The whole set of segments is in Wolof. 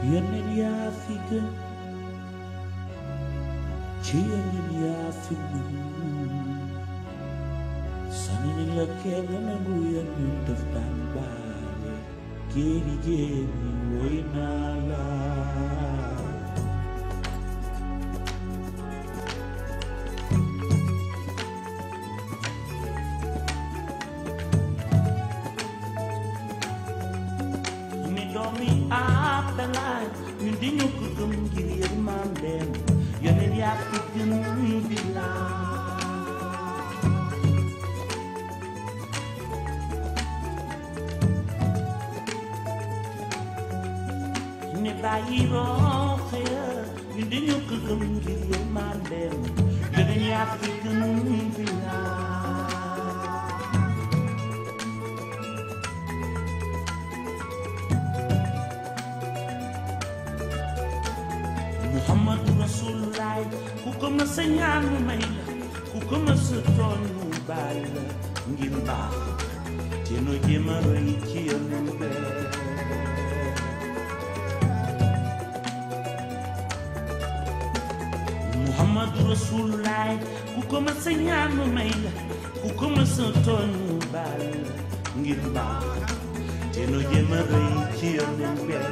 Yeneen yaa fi gën ci yeneen yaa fi mën sànni la kenn nangu yeneen daf daan baale géeri géeri woy naa la ni doomi Abdalaay ñun di ñu ko gëm ngir yërmandeem yeneen yaa fi gën bilaay ni bàyyi roxaya ñun di ñu ko gëm ngir yërmandeem yeneen yaa fi gën bilaay Muhammadu Rasulullah ku ko mës a ñaan mu may la ku ko mës a tooñ mu baal la ngir baax te nu jéem a roy ci yoonu bee Muhammadu Rasulullah ku ko mës a ñaan mu may la ku ko mës a tooñ mu baal la ngir baax te nu jéem a roy ci yoonu bee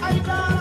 ay daan